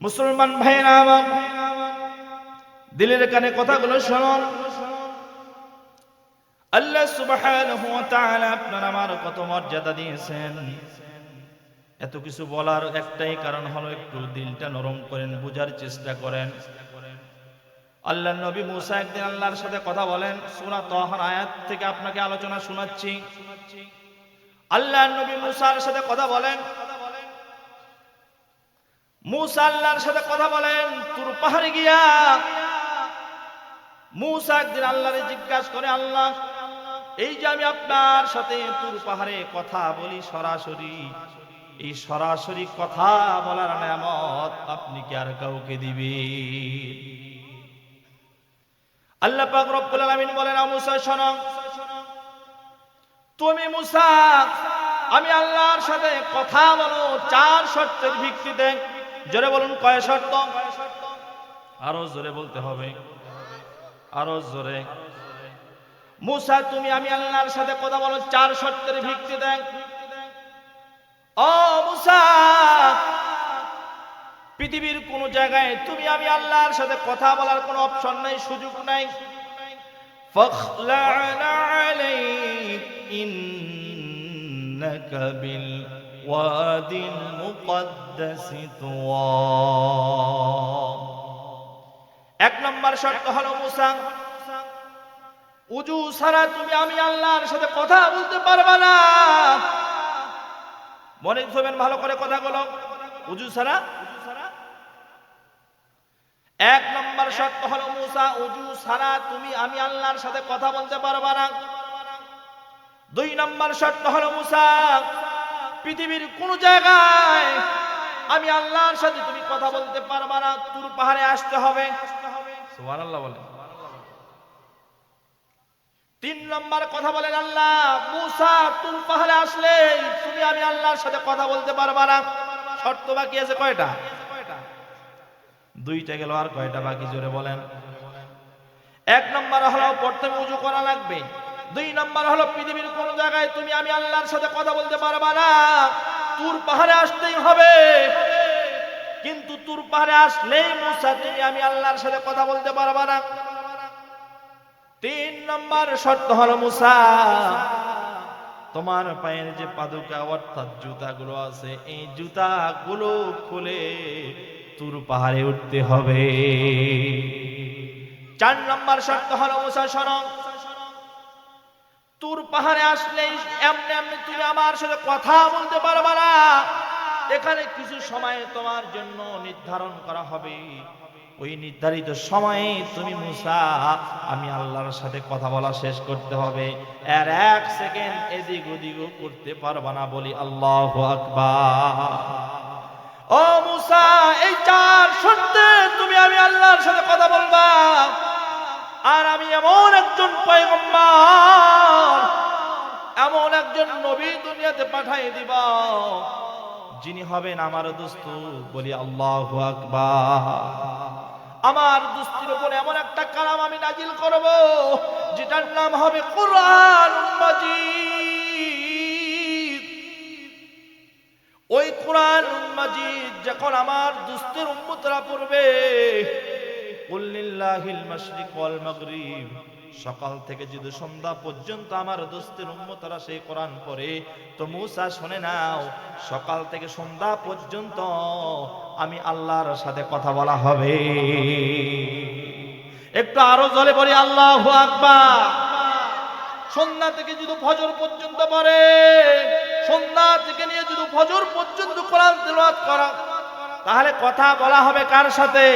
মুসলমান ভাইরা আমার, দিলের কানে কথাগুলো শুনুন। আল্লাহ সুবহানাহু ওয়া তাআলা আপনার আমার কত মর্যাদা দিয়েছেন। এত কিছু বলার একটাই কারণ হলো একটু দিলটা নরম করেন, বুঝার চেষ্টা করেন। আল্লাহর নবী মুসা একদিন আল্লাহর সাথে কথা বলেন। সূরা তাহার আয়াত থেকে আপনাকে আলোচনা শোনাচ্ছি। আল্লাহর নবী মুসার সাথে কথা বলেন। মুসা আল্লাহর সাথে কথা বলেন তুর পাহাড়ে গিয়া। মুসা একদিন আল্লাহরে জিজ্ঞাসা করে, আল্লাহ, এই যে আমি আপনার সাথে তুর পাহাড়ে কথা বলি সরাসরি, এই সরাসরি কথা বলার নিয়ামত আপনি কি আর কাউকে দিবেন? আল্লাহ পাক রব্বুল আলামিন বলেন, মুসা শোনো, তুমি মুসা আমি আল্লাহর সাথে কথা বলো 4 শর্তের ভিত্তিতে। জোরে বলুন, কয় শর্ত? আরো জোরে বলতে হবে, আরো জোরে। মুসা তুমি আমি আল্লাহর সাথে কথা বলো 4 শর্তের ভিত্তিতে। ও মুসা, পৃথিবীর কোন জায়গায় তুমি আমি আল্লাহর সাথে কথা বলার কোনো অপশন নাই, সুযোগ নাই। ফাখলা'না আলাইক ইন্নাকা বিল ওয়াদিল মুকদ্দাসি তুওয়া। 1 নম্বর শর্ত হলো মুসা, উজু ছাড়া তুমি আমি আল্লাহর সাথে কথা বলতে পারবে না। মনে রাখবেন ভালো করে কথাগুলো, উজু ছাড়া। 1 নম্বর শর্ত হলো মুসা, উজু ছাড়া তুমি আমি আল্লাহর সাথে কথা বলতে পারবে না। 2 নম্বর শর্ত হলো মুসা, পৃথিবীর কোন জায়গায় আমি আল্লাহর সাথে তুমি কথা বলতে পারবে না, তুর পাহাড়ে আসতে হবে। সুবহানাল্লাহ বলেন। 3 নম্বর কথা বলেন আল্লাহ, মুসা তুর পাহাড়ে আসলে তুমি আমি আল্লাহর সাথে কথা বলতে পারবে না। শর্ত বাকি আছে কয়টা? 2টা গেল, আর কয়টা বাকি জোরে বলেন। 1 নম্বর হলো প্রথমে উজু করা লাগবে। 2 নম্বর হলো পৃথিবীর কোন জায়গায় তুমি আমি আল্লাহর সাথে কথা বলতে পারবে না, তুর পাহাড়ে আসতেই হবে। কিন্তু তুর পাহাড়ে আসলেই মুসা তুমি আমি আল্লাহর সাথে কথা বলতে পারবে না। 3 নম্বর শর্ত হলো মুসা, তোমার পায়ের যে পাদুকা অর্থাৎ জুতাগুলো আছে, এই জুতাগুলো খুলে তুর পাহাড়ে উঠতে হবে। 4 নম্বর শর্ত হলো মুসা শোনো, তুর পাহাড়ে আসলেই এমনি এমনি তুমি আমার সাথে কথা বলতে পারবে না। এখানে কিছু সময় তোমার জন্য নির্ধারণ করা হবে। ওই নির্ধারিত সময়ে তুমি মুসা আমি আল্লাহর সাথে কথা বলা শেষ করতে হবে। আর 1 সেকেন্ড এদিক ওদিকও করতে পারবে না। বলি আল্লাহু আকবার। ও মুসা, এই 4 শর্তে তুমি আমি আল্লাহর সাথে কথা বলবা। আর আমি এমন একজন পয়গম্বর, এমন একজন নবী দুনিয়াতে পাঠিয়ে দিব, যিনি হবেন আমার দোস্ত। বলি আল্লাহু আকবার। আমার দোস্তির উপরে এমন একটা কালাম আমি নাজিল করব, যেটার নাম হবে কুরআনুল মাজিদ। ওই কুরআনুল মাজিদ যখন আমার দোস্তের উম্মতরা পড়বে, কুল লিল্লাহিল মাশরিক ওয়াল মাগরিব, সকাল থেকে যদি সন্ধ্যা পর্যন্ত আমার দোস্তের উম্মতরা সেই কোরআন পড়ে, তো মুসা শুনে নাও, সকাল থেকে সন্ধ্যা পর্যন্ত আমি আল্লাহর সাথে কথা বলা হবে। একটু আরো জোরে বলি আল্লাহু আকবার। সন্ধ্যা থেকে যদি ফজর পর্যন্ত পড়ে, সন্ধ্যা থেকে নিয়ে যদি ফজর পর্যন্ত কোরআন তেলাওয়াত করা, তাহলে কথা বলা হবে কার সাথে?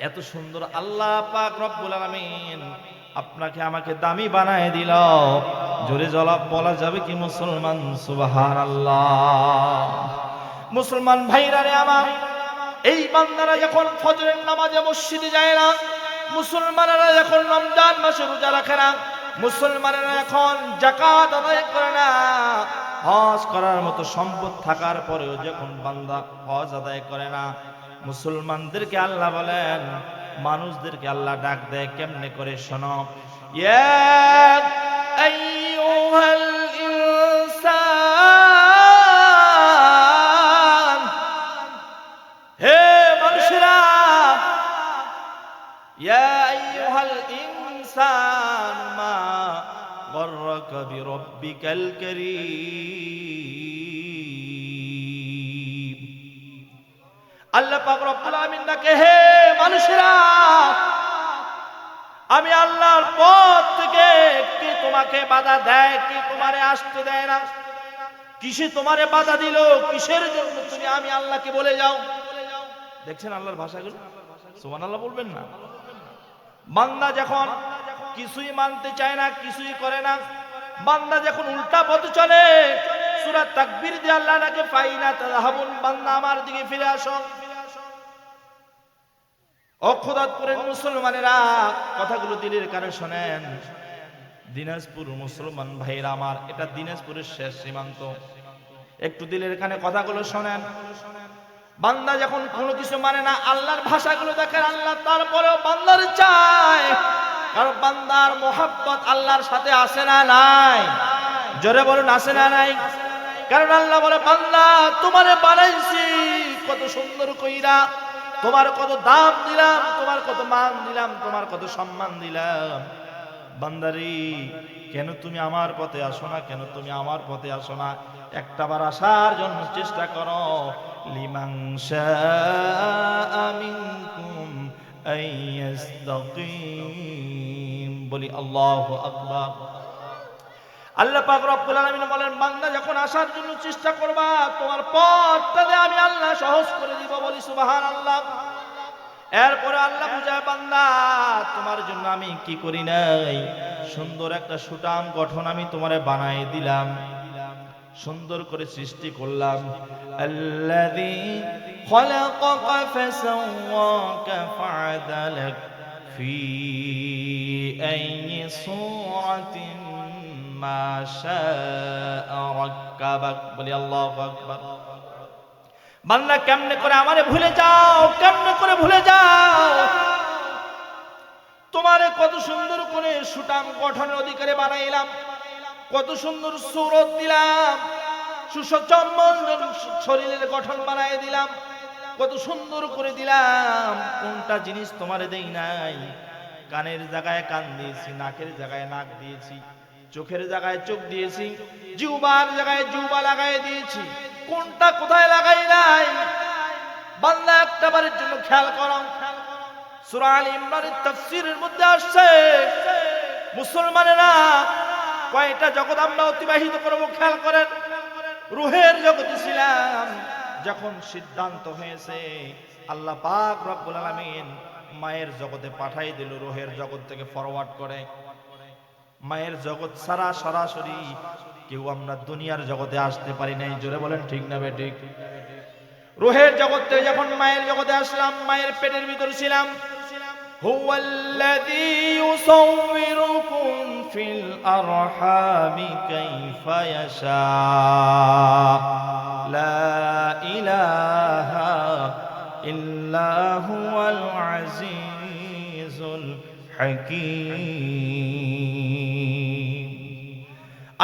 এত সুন্দর আল্লাহ পাক রব্বুল আলামিন আপনাকে আমাকে দামি বানায় দিল। জোরে জলাপ বলা যাবে কি মুসলমান? সুবহানাল্লাহ। মুসলমান ভাইরা রে আমার, এই বান্দারা যখন ফজরের নামাজে মসজিদে যায় না, মুসলমানেরা যখন রমজান মাসে রোজা রাখে না, মুসলমানেরা এখন যাকাত আদায় করে না, হজ করার মতো সম্পদ থাকার পরেও যখন বান্দা হজ আদায় করে না, মুসলমানদেরকে আল্লাহ বলেন, মানুষদেরকে আল্লাহ ডাক দেয় কেমনে করে শোনো। ইয়া আইয়ুহাল ইনসান, হে গররকা বিরব্বিকাল কারীম। আল্লাহ পাক রব্বুল আলামিন ডাকে, হে মানুষেরা, আমি আল্লাহর পথ থেকে কে তোমাকে বাধা দেয়, কে তোমারে আসতে দেয় না? কিসে তোমারে বাধা দিল? কিসের জন্য তুমি আমি আল্লাহকে বলে যাও? দেখছেন আল্লাহর ভাষাগুলো? সুবহানাল্লাহ বলবেন না? বান্দা যখন কিছুই মানতে চায় না, কিছুই করে না, বান্দা যখন উল্টা পথে চলে, সূরা তাকবীর দিয়ে আল্লাহ নাকি ফাইনা তাযহাবুন, বান্দা আমার দিকে ফিরে আসো। ও খোদাতপুরের মুসলমানেরা, কথাগুলো দিলের কানে শোনেন। দিনাজপুর মুসলমান ভাইরা আমার, এটা দিনাজপুরের শেষ সীমান্ত। একটু দিলের কানে কথাগুলো শোনেন। বান্দা যখন কোনো কিছু মানে না, আল্লাহর ভাষাগুলো দেখেন, আল্লাহ তারপরেও বান্দার চায়, কারণ বান্দার মোহাব্বত আল্লাহর সাথে আসে না নাই? জোরে বলুন, আসে না নাই? কারণ আল্লাহ বলে, বান্দা তোমারে বানাইছি কত সুন্দর কইরা, তোমার কত দাম দিলাম, তোমার কত মান দিলাম, তোমার কত সম্মান দিলাম। বান্দারি, কেন তুমি আমার পথে আসো না? কেন তুমি আমার পথে আসো না? একটাবার আসার জন্য চেষ্টা করো। লিমান শাআ মিনকুম আইয়াস্তাকিম, বলি আল্লাহু আকবার। আল্লাহ পাক রব্বুল আলামিন বলেন, বান্দা যখন আসার জন্য চেষ্টা করবা, তোমার পথটাকে আমি আল্লাহ সহজ করে দিব, বলি সুবহানাল্লাহ। এরপরে আল্লাহ বুঝায়, বান্দা তোমার জন্য আমি কি করি নাই? সুন্দর একটা সুঠাম গঠন আমি তোমারে বানাই দিলাম, সুন্দর করে সৃষ্টি করলাম। আল্লাযী খালাকাকা ফাসাওয়াকা ফাআদালাক ফি আইয়ি সূরাতিন মা শাআ রাক্কাবাক, বলি আল্লাহু আকবার। বান্দা কেমনে করে আমারে ভুলে যাও? কেমনে করে ভুলে যাও? তোমারে কত সুন্দর করে সুঠাম গঠনের অধিকারে বানাইলাম, কত সুন্দর সূরত দিলাম, সুসজ্জমল শরীরের গঠন বানাই দিলাম, কত সুন্দর করে দিলাম। কোনটা জিনিস তোমারে দেই নাই? কানের জায়গায় কান দিয়েছি, নাকের জায়গায় নাক দিয়েছি, চোখের জায়গায় চোখ দিয়েছি, জিহ্বার জায়গায় জিহ্বা লাগাই দিয়েছি। কোনটা কোথায় লাগাই নাই? বান্দা একটাবারের জন্য খেয়াল করো। সূরা আলে ইমরানের তাফসীরের মধ্যে আসছে, মুসলমানেরা কয়টা জগৎ আমরা অতিবাহিত করব খেয়াল করেন। রূহের জগতে ছিলাম, যখন সিদ্ধান্ত হয়েছে আল্লাহ পাক রব্বুল আলামিন মায়ের জগতে পাঠাই দিল, রূহের জগৎ থেকে ফরওয়ার্ড করে। মায়ের জগৎ ছাড়া সরাসরি কেউ আমরা দুনিয়ার জগতে আসতে পারি নাই। জোরে বলেন ঠিক না বেঠিক? রূহের জগৎ থেকে যখন মায়ের জগতে আসলাম, মায়ের পেটের ভিতর ছিলাম। হুয়াল্লাযী ইউসাউবিরুকুম ফিল আরহামি কাইফা ইয়াশা, লা ইলাহা ইল্লা হুয়াল আজিজুল হাকীম।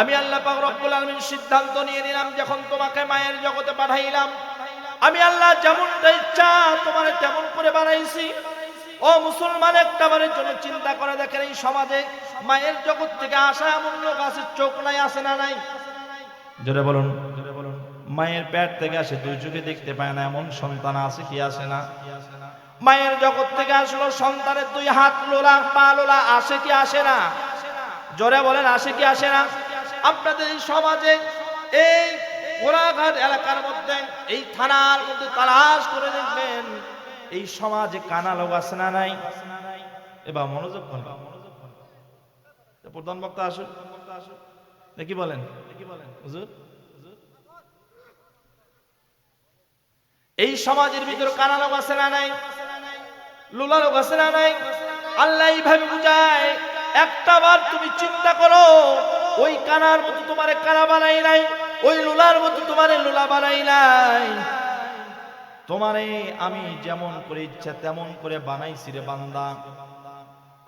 আমি আল্লাহ পাক রব্বুল আলামিন সিদ্ধান্ত নিয়ে নিলাম, যখন তোমাকে মায়ের জগতে পাঠাইলাম, আমি আল্লাহ যেমনটা ইচ্ছা তোমার তেমন করে বানাইছি। ও মুসলমান, একটাবারের জন্য চিন্তা করে দেখেন, এই সমাজে মায়ের জগৎ থেকে আসা এমন লোক আছে, চোখ নাই, আছে না নাই? জোরে বলুন। মায়ের পেট থেকে আসে, দুই চোখে দেখতে পায় না এমন সন্তান আছে কি আছে না? মায়ের জগৎ থেকে আসলো, সন্তানের দুই হাত লোলা, পা লোলা, আসে কি আসে না? জোরে বলেন, আসে কি আসে না? আপনাদের এই সমাজে, এই ঘোড়াঘাট এলাকার মধ্যে, এই থানার মধ্যে তালাশ করে দেখবেন, এই সমাজে কানা লোক আছে না নাই? এবার মনোযোগ করেন, প্রধান বক্তা আসুন, কি বলেন হুজুর? এই সমাজের ভিতর কানা লোক আছে না নাই? লোলা লোক আছে না নাই? আল্লাহ এইভাবে বুঝায়, একটাবার তুমি চিন্তা করো, ওই কানার মতো তোমারে কানা বানাই নাই, ওই লোলার মতো তোমারে লোলা বানাই নাই। তোমারে আমি যেমন করে ইচ্ছা তেমন করে বানাইছি রে বান্দা।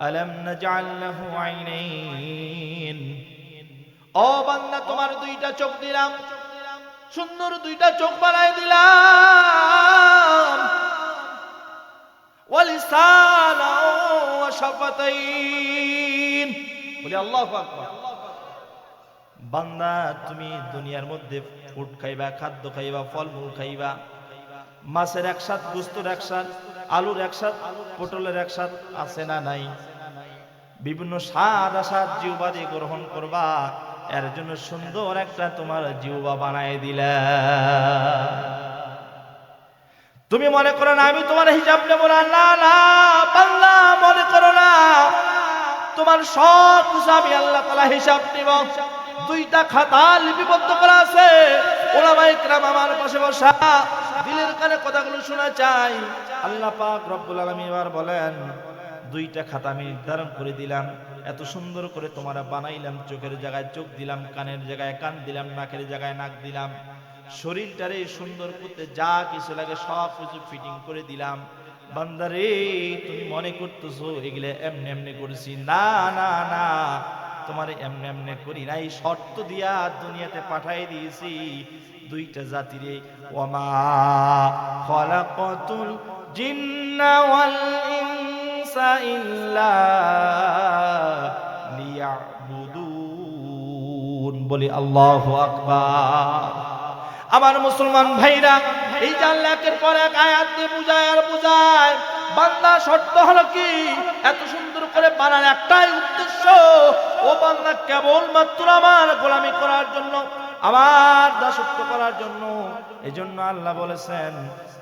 আলাম নাজআল লাহু আইনাইন, ও বান্দা তোমার দুইটা চোখ দিলাম, সুন্দর দুইটা চোখ বানাই দিলাম। ওয়া লিসানাও ওয়া শাফাতাইন, বলি আল্লাহু আকবার। বান্দা তুমি দুনিয়ার মধ্যে ফুড খাইবা, খাদ্য খাইবা, ফলমূল খাইবা, মাছের একসাথ, গোস্তের একসাথ, আলুর একসাথ, পটলের একসাথ আছে না নাই? বিভিন্ন স্বাদ আসাদ জিহ্বা দিয়ে গ্রহণ করবা, এর জন্য সুন্দর একটা তোমার জিহ্বা বানায় দিলা। তুমি মনে করো না আমি তোমার হিসাব নেব না, না না বান্দা মনে করো না, তোমার সব কিছু আমি আল্লাহ তাআলা হিসাব নিব। দুইটা খাতা লিপিবদ্ধ করা আছে, ওলামায়ে কেরাম আমার পাশে বসা দিলের কানে কথাগুলো শোনা চাই। আল্লাহ পাক রব্বুল আলামিন এবার বলেন, দুইটা খাতা আমি নির্ধারণ করে দিলাম, এত সুন্দর করে তোমার বানাইলাম, চোখের জায়গায় চোখ দিলাম, কানের জায়গায় কান দিলাম, নাকের জায়গায় নাক দিলাম, শরীরটারে সুন্দর করতে যা কিছু লাগে সব কিছু ফিটিং করে দিলাম। বান্দারে তুমি মনে করতেছো এগুলো এমনি এমনি করেছি, না না না, তোমার এমনি এমনি করি নাই, শর্ত দিয়া দুনিয়াতে পাঠাই দিয়েছি দুইটা জাতিরে। ওয়ামা খালাকাতুল জিন্না ওয়াল ইনসা ইল্লা লিয়াবুদুন, বলি আল্লাহু আকবার। আমার মুসলমান ভাইরা, এই যে আল্লাহ একের পর এক আয়াত দিয়ে বুঝায় আর বুঝায়, বান্দা শর্ত হলো কি, এত সুন্দর করে বানার একটাই উদ্দেশ্য, ও বান্দা কেবলমাত্র আমার গোলামি করার জন্য, আমার দাসত্ব করার জন্য। এই জন্য আল্লাহ বলেছেন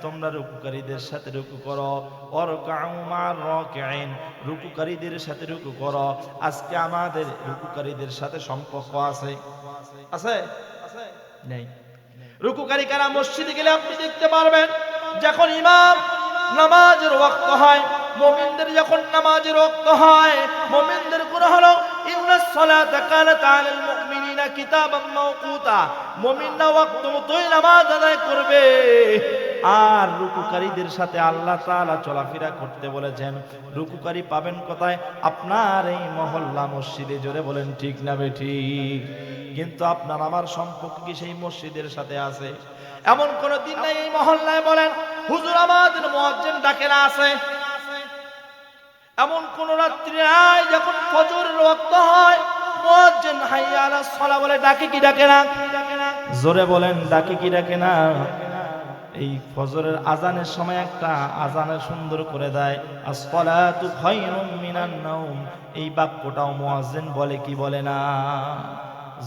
তোমরা রুকুকারীদের সাথে রুকু করো, ওয়ারকাউ মা'র রাকিঈন, রুকুকারীদের সাথে রুকু করো। আজকে আমাদের রুকুকারীদের সাথে সম্পর্ক আছে? আছে? নেই। রুকুকারী কারা? মসজিদে গেলে আপনি দেখতে পারবেন, যখন ইমাম নামাজের ওয়াক্ত হয়, মুমিনদের যখন নামাজের ওয়াক্ত হয়, মুমিনদের গুণ হলো ইন্নাস সালাতা কানাত আলাল মুমিনিনা কিতাবাম মাওকুতা, মুমিনরা ওয়াক্ত মতোই নামাজ আদায় করবে। আর রুকুকারীদের সাথে আল্লাহ তাআলা চলাফেরা করতে বলেছেন। রুকুকারী পাবেন কোথায়? আপনার এই মহল্লা মসজিদে। জোরে বলেন ঠিক না বেঠিক? কিন্তু আপনার আমার সম্পর্ক কি সেই মসজিদের সাথে আছে? এমন কোন দিন নাই এই মহল্লায় বলেন হুজুর আমাদের মুয়াজ্জিন ডাকে না আছে? এমন কোন রাত্রি নাই যখন ফজরের ওয়াক্ত হয় মুয়াজ্জিন হাইয়া আলাস সালাহ বলে ডাকে কি ডাকে না? জোরে বলেন ডাকে কি ডাকে না? এই ফজরের আজানের সময় একটা আজানে সুন্দর করে দেয়, আস-সালাতু খায়রুম মিনান নাওম, এই বাক্যটাও মুয়াজ্জিন বলে কি বলে না?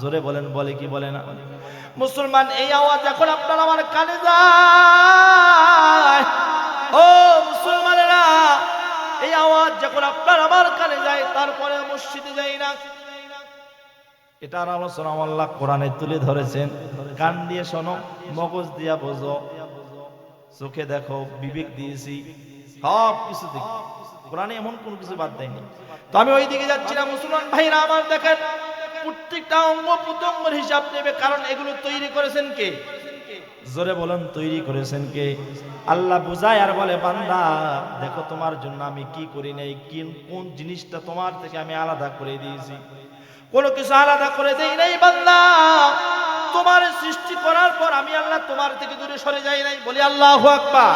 জোরে বলেন বলে কি বলে না? মুসলমান, এই আওয়াজ এখন আপনার আমার কানে যায়, ও মুসলমানেরা, এই আওয়াজ যখন আপনার আমার কানে যায়, তারপরে মসজিদে যাই না। এটার আলোচনা আল্লাহ কোরআনে তুলে ধরেছেন। কান দিয়ে শোনো, মগজ দিয়া বোঝো, চোখে দেখো, বিবেক দিয়েছি, সব কিছু দেখি, কোরআনে এমন কোন কিছু বাদ দেয়নি। তো আমি ওই দিকে যাচ্ছি না। মুসলমান ভাইরা আমার, দেখেন প্রত্যেকটা অঙ্গ প্রত্যঙ্গের হিসাব নেবে, কারণ এগুলো তৈরি করেছেন কে? জোরে বলেন তৈরি করেছেন কে? আল্লাহ বুঝায় আর বলে, বান্দা দেখো তোমার জন্য আমি কি করি নাই, কোন জিনিসটা তোমার থেকে আমি আলাদা করে দিয়েছি। কোনো কিছু আলাদা করে দেই নাই বান্দা। তোমার সৃষ্টি করার পর আমি আল্লাহ তোমার থেকে দূরে সরে যাই নাই, বলি আল্লাহু আকবার।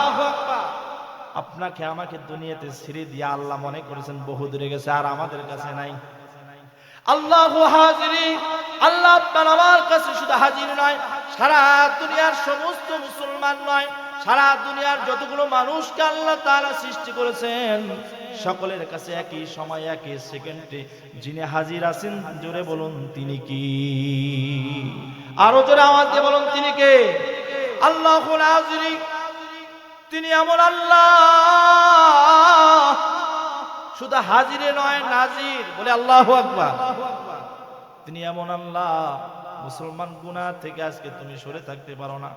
আপনাকে আমাকে দুনিয়াতে ছেড়ে দিয়ে আল্লাহ মনে করেছেন বহু দূরে গেছে, আর আমাদের কাছে নাই। আল্লাহু হাজিরি, আল্লাহ আপনার আমার কাছে শুধু হাজির নয়, সারা দুনিয়ার সমস্ত মুসলমান নয়, সারা দুনিয়ার যতগুলো মানুষকে আল্লাহ তাআলা সৃষ্টি করেছেন, সকলের কাছে একই সময় একই সেকেন্ডে যিনি হাজির আছেন, জোরে বলুন তিনি কি? আরো জোরে আওয়াজ দিয়ে বলুন তিনি কে? আল্লাহুল হাজিরি, তিনি এমন আল্লাহ, শুধু হাজিরে নয় নাজির, বলে আল্লাহু আকবার। তিনি এমন আল্লাহ, মুসলমান গুনাহ থেকে আজকে তুমি সরে থাকতে পারো না।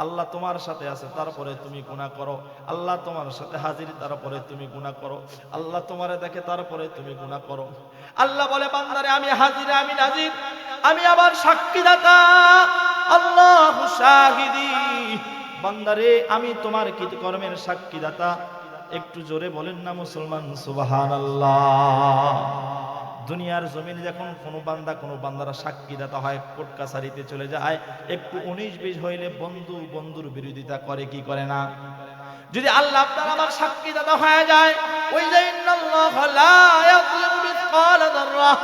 আল্লাহ তোমার সাথে আছে, তারপরে তুমি গুনাহ করো। আল্লাহ তোমার সাথে হাজির, তারপরে তুমি গুনাহ করো। আল্লাহ তোমারে দেখে, তারপরে তুমি গুনাহ করো। আল্লাহ বলে, বান্দারে আমি হাজির, আমি নাজির, আমি আবার সাক্ষীদাতা, আল্লাহু শাহিদি। বান্দারে আমি তোমার কৃতকর্মের সাক্ষীদাতা। একটু জোরে বলেন না মুসলমান সুবহানাল্লাহ। দুনিয়ার জমিনে যখন কোনো বান্দা কোনো বান্দারা সাক্ষীদাতা হয়, কোর্ট কাছারিতে চলে যায়, একটু 19-20 হইলে বন্ধু বন্ধুর বিরোধিতা করে কি করে না? যদি আল্লাহ আপনার আমার সাক্ষীদাতা হয়ে যায়, ওই যে ইন্নাল্লাহা লা ইয়াযলিমু মিসকালা যাররাহ,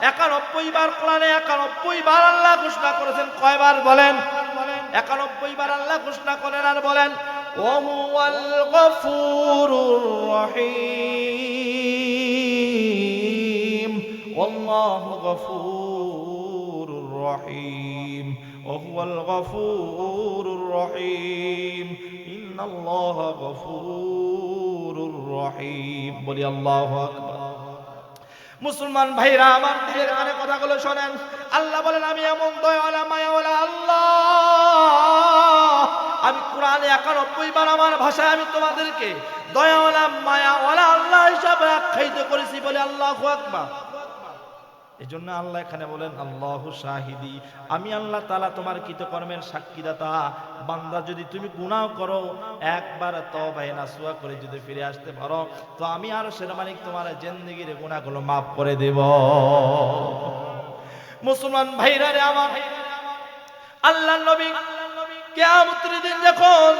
91 বার কোরআনে 91 বার আল্লাহ ঘোষণা করেছেন। কয়বার বলেন? 91 বার আল্লাহ ঘোষণা করেন আর বলেন ওয়াহুয়াল গফুরুর রহিম, আল্লাহু গফুরুর রহিম, ওয়াহুয়াল গফুরুর রহিম, ইন্নাল্লাহা গফুরুর রহিম। বলি আল্লাহু আকবার। মুসলমান ভাইরা আমার, দিলের কানে কথাগুলো শোনেন। আল্লাহ বলেন আমি এমন দয়াওয়ালা মায়াওয়ালা আল্লাহ, আমি কোরআনে 91 বার আমার ভাষায় আমি তোমাদেরকে দয়াওয়ালা মায়াওয়ালা আল্লাহ হিসাবে আখ্যায়িত করেছি। বলে আল্লাহু আকবার। এজন্য আল্লাহ এখানে বলেন আল্লাহু শাহিদি, আমি আল্লাহ তাআলা তোমার কৃতকর্মের সাক্ষীদাতা। বান্দা যদি তুমি গুনাহ করো, একবার তওবা নাসুহা করে যদি ফিরে আসতে পারো, তো আমি আরশের মালিক তোমার জিন্দেগীর গুনাহগুলো maaf করে দেব। মুসলমান ভাইরা রে আমার, আল্লাহর নবী কিয়ামতের দিন যখন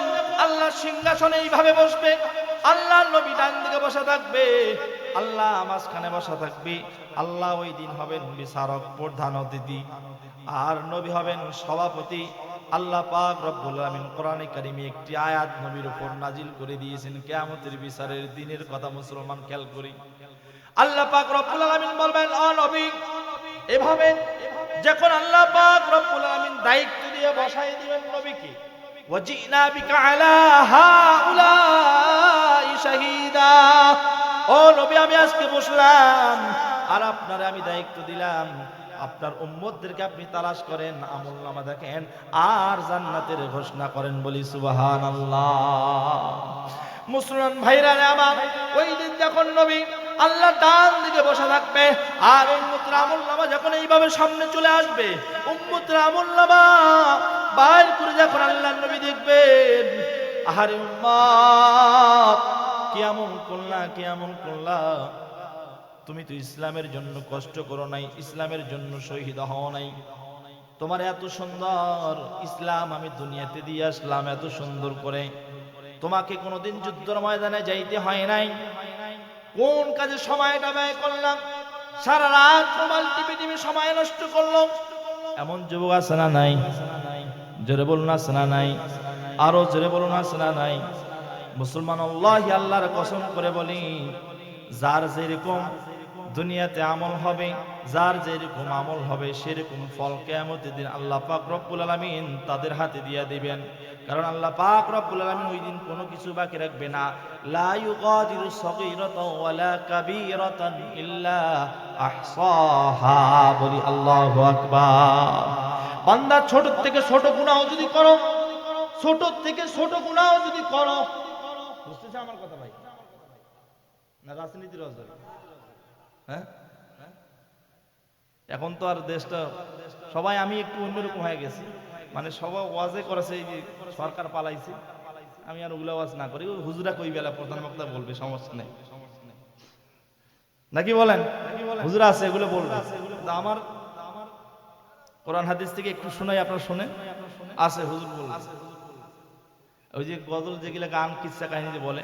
আল্লাহ সিংহাসনে এইভাবে বসবে, আল্লাহর নবী ডান দিকে বসা থাকবে, আল্লাহ মাঝখানে বসা থাকবে। আল্লাহ ওই দিন হবেন বিচারক, প্রধান অতিথি, আর নবী হবেন সভাপতি। আল্লাহ পাক রব্বুল আলামিন কোরআনে কারিমে একটি আয়াত নবীর উপর নাজিল করে দিয়েছেন কিয়ামতের বিচারের দিনের কথা। মুসলমান খেয়াল করি, আল্লাহ পাক রব্বুল আলামিন বলবেন ও নবী, এভাবে যখন আল্লাহ পাক রব্বুল আলামিন দায়িত্ব দিয়ে বসাই দিবেন নবীকে, ওয়াজিনা বিকা আলা হাউলাই শাহীদা, ও নবী আমি আজকে বসলাম আর আপনারে আমি দায়িত্ব দিলাম, আপনার উম্মতদেরকে আপনি তালাশ করেন, আমলনামা দেখেন আর জান্নাতের ঘোষণা করেন। বলি সুবহানাল্লাহ। মুসলমান ভাইরা রে আমার, ওই দিন যখন নবী আল্লাহ ডান দিকে বসা থাকবে আর উম্মতের আমলনামা যখন এইভাবে সামনে চলে আসবে, উম্মতের আমলনামা বাইর করে যখন আল্লাহর নবী দেখবেন, আহারে উম্মত কি আমল করলা, কি আমল করলা, তুমি তো ইসলামের জন্য কষ্ট করো নাই, ইসলামের জন্য শহীদ হও নাই, তোমার এত সুন্দর ইসলাম আমি দুনিয়াতে দিয়ে আসলাম এত সুন্দর করে, তোমাকে কোনোদিন যুদ্ধের ময়দানে যাইতে হয় নাই, কোন কাজে সময়টা ব্যয় করলাম, সারা রাত মোবাইল টিপে টিপে সময় নষ্ট করলো, এমন যুবক আছে না নাই? জোরে বলুন আছে না নাই? আরো জোরে বলুন আছে না নাই? মুসলমান আল্লাহি আল্লাহর কসম করে বলি, যার যেরকম দুনিয়াতে আমল হবে, যার যেরকম আমল হবে সেরকম ফল কিয়ামতের দিন আল্লাহ পাক রব্বুল আলামিন তাদের হাতে দিয়ে দিবেন। কারণ আল্লাহ পাক রব্বুল আলামিন ওই দিন কোনো কিছু বাকি রাখবে না। লা ইউগাদিরু সগীরাতাও ওয়ালা কাবীরাতান ইল্লা আহসাহা। বলি আল্লাহু আকবার। বান্দা ছোট থেকে ছোট গুনাহ যদি করো, ছোট থেকে ছোট গুনাহ যদি করো, বুঝতেছে আমার কথা ভাই? না রাজনীতির অজর? হ্যাঁ, এখন তো আর দেশটা সবাই, আমি একটু অন্যরকম হয়ে গেছি, মানে সবাই ওয়াজে করেছে, এই যে সরকার পালাইছে, আমি আর ওগুলো ওয়াজ না করি, হুজুরা কই বেলা প্রধান বক্তা বলবে, সমস্যা নেই, নাকি বলেন? হুজুরা আছে এগুলো বলবে, আমার কোরআন হাদিস থেকে একটু শোনাই, আপনারা শোনেন, আছে হুজুর বলবে। ওই যে গজল যেগুলো গান কিচ্ছা কাহিনী যে বলে,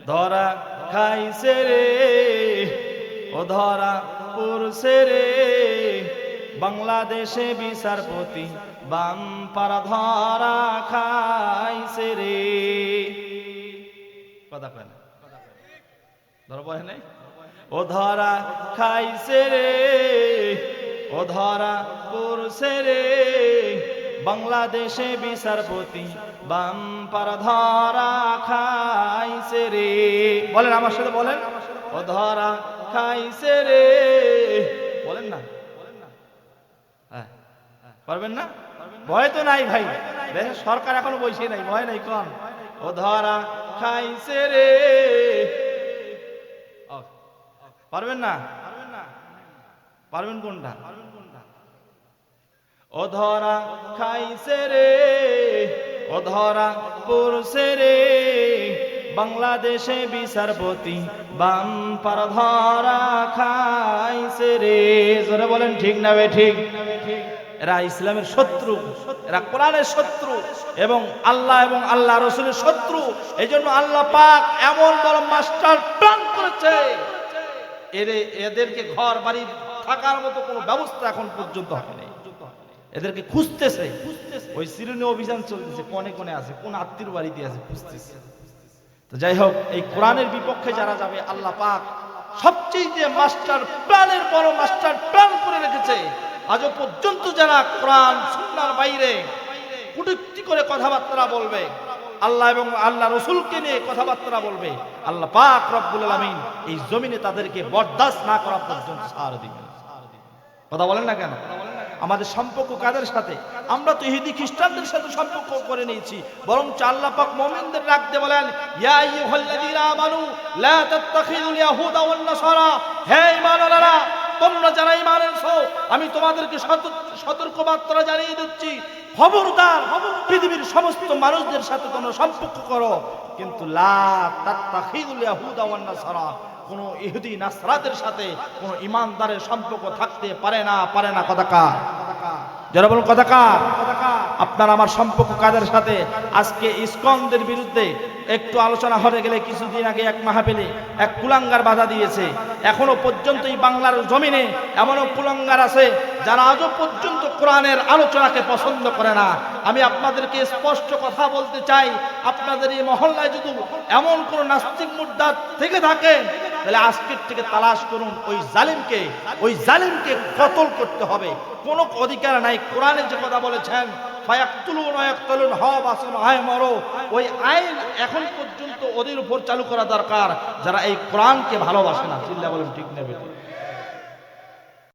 ধরা খাইছে রে ও ধরা পড়ছে রে, বাংলাদেশে বিচারপতি বাম পারা ধরা খাইছে রে। কথা কয় না? ধরা পড়ে নাই? ও ধরা খাইছে রে ও ধরা পড়ছে রে, বাংলাদেশে বিচারপতি বাম পারা ধরা খাইছে রে। বলেন আমার সাথে, বলেন ও ধরা খাইছে রে। বলেন না? হ্যাঁ, পারবেন না? ভয় তো নাই ভাই, দেশের সরকার এখনো বসে নাই, ভয় নাই, কোন ও ধরা খাইছে রে। পারবেন না? পারবেন কোনটা? ও ধরা খাইছে রে ও ধরা পড়ছে রে, বাংলাদেশে বিচারপতি বাম পারা ধরা খাইছে রে। জোরে বলেন ঠিক না বে ঠিক? এরা ইসলামের শত্রু, এরা কোরআনের শত্রু এবং আল্লাহ এবং আল্লাহ রসুলের শত্রু। এই জন্য আল্লাহ পাক এমন বড় মাস্টার প্ল্যান করেছে, এদেরকে ঘর বাড়ি থাকার মতো কোনো ব্যবস্থা এখন পর্যন্ত হয়নি। এদেরকে খুঁজতেছে, ওই সিরিনি অভিযান চলতেছে, কোনে কোনে আছে, কোন আত্মীয় বাড়িতে আছে, খুঁজতেছে। তো যাই হোক, এই কোরআনের বিপক্ষে যারা যাবে, আল্লাহ পাক সবচেয়ে মাস্টার প্ল্যানের বড় মাস্টার প্ল্যান করে রেখেছে। আজও পর্যন্ত যারা কোরআন সুন্নাহর বাইরে কটূক্তি করে কথাবার্তা বলবে, আল্লাহ এবং আল্লাহ রসুলকে নিয়ে কথাবার্তা বলবে, আল্লাহ পাক রব্বুল আলামিন এই জমিনে তাদেরকে বরদাস্ত না করা পর্যন্ত ছাড় দিবেন। কথা বলেন না কেন? আমাদের সম্পর্ক কাদের সাথে? আমরা তো ইহুদি খ্রিস্টানদের সাথে সম্পর্ক করে নিয়েছি, বরং আল্লাহ পাক মুমিনদের রাখতে বলেন, ইয়া আইয়ুহাল্লাযীনা আমানু লা তাত্তাখিযুল ইয়াহুদা ওয়ান নাসারা, হে ঈমানওয়ালারা, তোমরা যারা ঈমান এনেছো, আমি তোমাদেরকে সতর্ক বার্তা জানিয়ে দিচ্ছি, খবরদার পৃথিবীর সমস্ত মানুষদের সাথে তোমরা সম্পর্ক করো, কিন্তু লা তাত্তাখিযুল ইয়াহুদা ওয়ান নাসারা, কোন ইহুদি নাসরাতের সাথে কোন ইমানদারের সম্পর্ক থাকতে পারে না, পারে না। কথাকার যারা বলুন কথাকার। আপনার আমার সম্পর্ক কাদের সাথে? আজকে ইসকনদের বিরুদ্ধে একটু আলোচনা হয়ে গেলে কিছুদিন আগে এক মাহফিলে এক কুলাঙ্গার বাধা দিয়েছে। এখনো পর্যন্ত এই বাংলার জমিনে এমনও কুলাঙ্গার আছে যারা আজও পর্যন্ত কোরআনের আলোচনাকে পছন্দ করে না। আমি আপনাদেরকে স্পষ্ট কথা বলতে চাই, আপনাদের এই মহল্লায় যদি এমন কোন নাস্তিক মুর্দাত থেকে থাকে, তাহলে আজকের থেকে তালাশ করুন, ওই জালিমকে কতল করতে হবে। কোনো অধিকার নাই। কোরআনে যে কথা বলেছেন, ফায়াকতুলুন ওয়া ইয়াকতুলুন, হও বাঁচো হয় মরো, ওই আইন এখন পর্যন্ত ওদের উপর চালু করা দরকার যারা এই কোরআনকে ভালোবাসে না। চিল্লা বলেন ঠিক না বেঠিক?